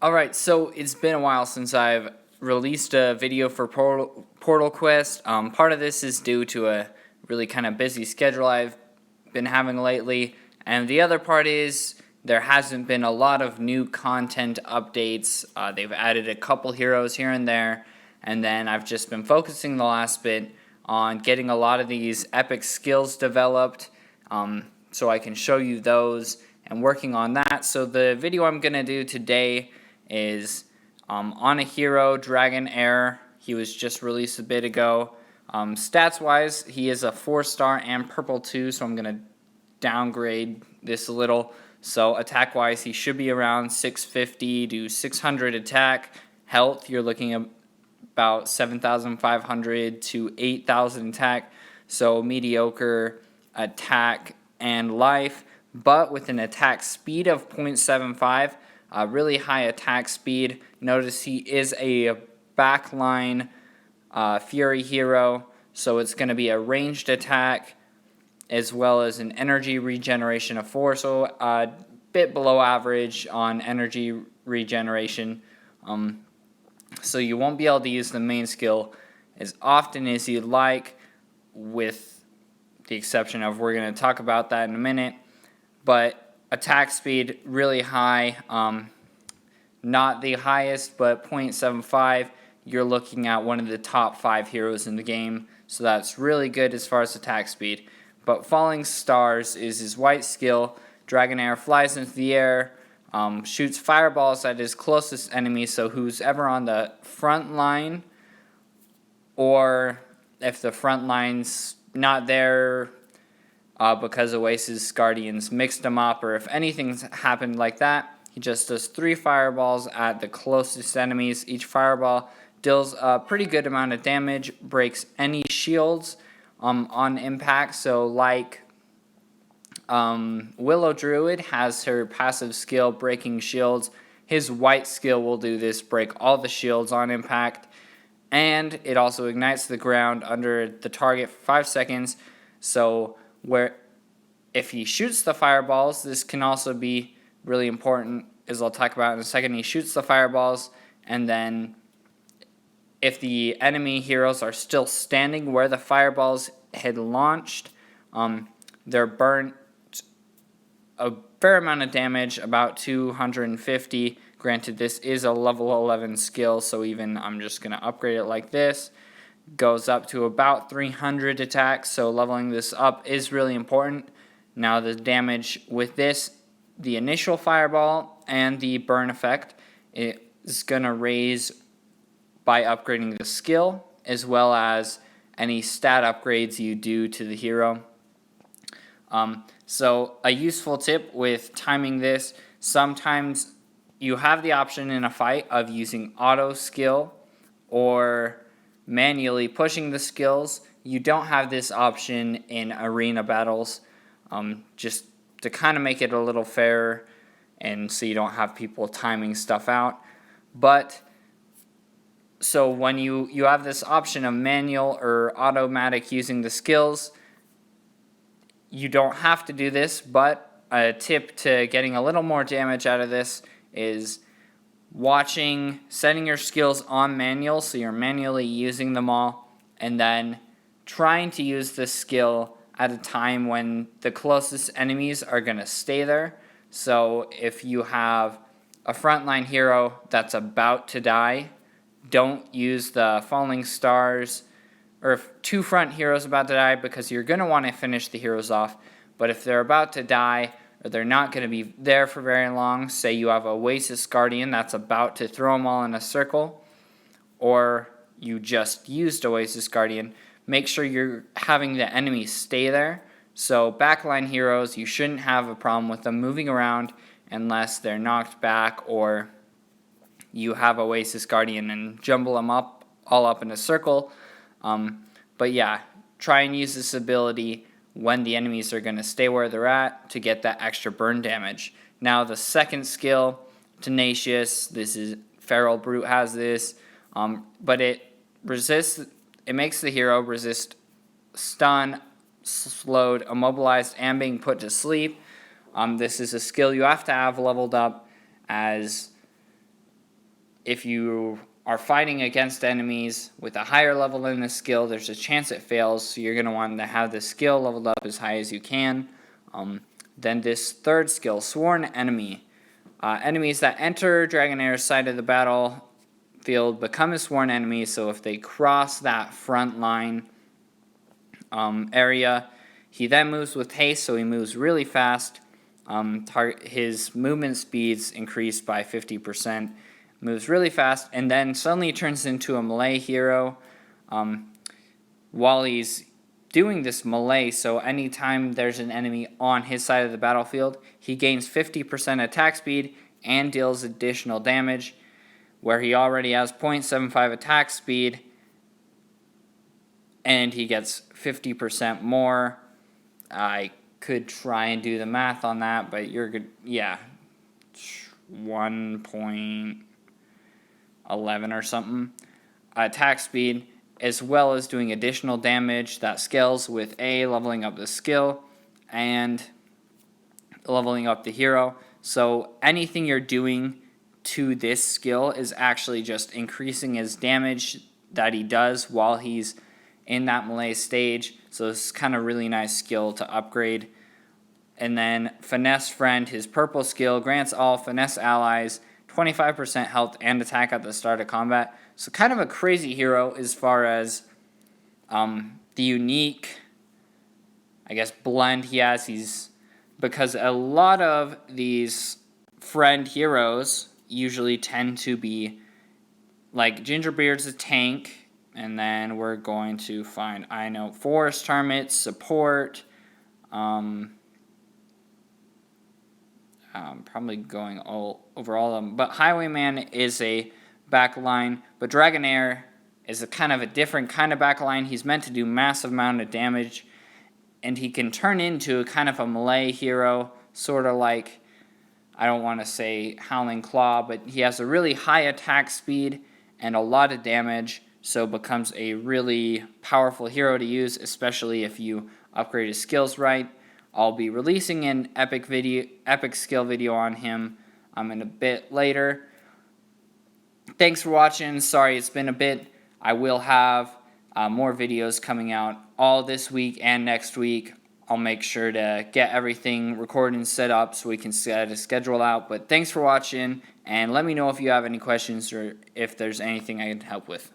Alright, so it's been a while since I've released a video for Portal Quest. Part of this is due to a really kind of busy schedule I've been having lately, and the other part is there hasn't been a lot of new content updates. They've added a couple heroes here and there, and then I've just been focusing the last bit on getting a lot of these epic skills developed, so I can show you those and working on that. So the video I'm going to do today is on a hero, Dragon Heir. He was just released a bit ago. Stats-wise, he is a 4-star and purple 2, so I'm going to downgrade this a little. So attack-wise, he should be around 650 to 600 attack. Health, you're looking at about 7,500 to 8,000 attack. So mediocre attack and life, but with an attack speed of 0.75. Really high attack speed. Notice he is a backline Fury hero, so it's going to be a ranged attack as well as an energy regeneration of 4, so a bit below average on energy regeneration. So you won't be able to use the main skill as often as you'd like, with the exception of, we're going to talk about that in a minute, but attack speed really high, not the highest, but 0.75. You're looking at one of the top 5 heroes in the game, so that's really good as far as attack speed. But Falling Stars is his white skill. Dragon Heir flies into the air, shoots fireballs at his closest enemy, so who's ever on the front line, or if the front line's not there, because Oasis Guardians mixed them up, or if anything's happened like that, he just does 3 fireballs at the closest enemies. Each fireball deals a pretty good amount of damage, breaks any shields on impact. So like Willow Druid has her passive skill, Breaking Shields. His white skill will do this, break all the shields on impact. And it also ignites the ground under the target for 5 seconds. So where if he shoots the fireballs, this can also be really important, as I'll talk about in a second. He shoots the fireballs, and then if the enemy heroes are still standing where the fireballs had launched, they're burnt a fair amount of damage, about 250. Granted, this is a level 11 skill, so even I'm just going to upgrade it like this. Goes up to about 300 attacks, so leveling this up is really important. Now the damage with this, the initial fireball and the burn effect, is going to raise by upgrading the skill, as well as any stat upgrades you do to the hero. So a useful tip with timing this, sometimes you have the option in a fight of using auto skill or manually pushing the skills. You don't have this option in arena battles, just to kind of make it a little fairer and so you don't have people timing stuff out. But so when you have this option of manual or automatic using the skills, you don't have to do this, but a tip to getting a little more damage out of this is setting your skills on manual, so you're manually using them all, and then trying to use this skill at a time when the closest enemies are going to stay there. So if you have a frontline hero that's about to die, don't use the Falling Stars, or if 2 front heroes about to die, because you're going to want to finish the heroes off. But if they're about to die, or they're not going to be there for very long, say you have a Oasis Guardian that's about to throw them all in a circle, or you just used Oasis Guardian, make sure you're having the enemies stay there. So backline heroes, you shouldn't have a problem with them moving around unless they're knocked back, or you have Oasis Guardian and jumble them all up in a circle. But yeah, try and use this ability when the enemies are going to stay where they're at to get that extra burn damage. Now the second skill, Tenacious, this is Feral Brute has this, but it makes the hero resist stun, slowed, immobilized, and being put to sleep. This is a skill you have to have leveled up, as if you are fighting against enemies with a higher level in the skill, there's a chance it fails, so you're going to want to have the skill leveled up as high as you can. Then this third skill, Sworn Enemy. Enemies that enter Dragonair's side of the battlefield become a sworn enemy, so if they cross that front line area, he then moves with haste, so he moves really fast. His movement speeds increase by 50%, moves really fast, and then suddenly turns into a Malay hero while he's doing this Malay. So anytime there's an enemy on his side of the battlefield, he gains 50% attack speed and deals additional damage, where he already has 0.75 attack speed, and he gets 50% more. I could try and do the math on that, but you're good. Yeah, 1.11 or something attack speed, as well as doing additional damage that scales with leveling up the skill and leveling up the hero. So anything you're doing to this skill is actually just increasing his damage that he does while he's in that Malay stage. So it's kind of really nice skill to upgrade. And then Finesse Friend, his purple skill, grants all Finesse allies 25% health and attack at the start of combat. So kind of a crazy hero as far as the unique, I guess, blend he has. Because a lot of these friend heroes usually tend to be like Gingerbeard's a tank, and then we're going to find, Forest Hermit, support, probably going over all of them. But Highwayman is a backline, but Dragonair is a kind of a different kind of backline. He's meant to do massive amount of damage, and he can turn into a kind of a Malay hero, sort of like, I don't want to say Howling Claw, but he has a really high attack speed and a lot of damage, so becomes a really powerful hero to use, especially if you upgrade his skills right. I'll be releasing an epic skill video on him in a bit later. Thanks for watching. Sorry it's been a bit. I will have more videos coming out all this week and next week. I'll make sure to get everything recorded and set up so we can set a schedule out. But thanks for watching, and let me know if you have any questions or if there's anything I can help with.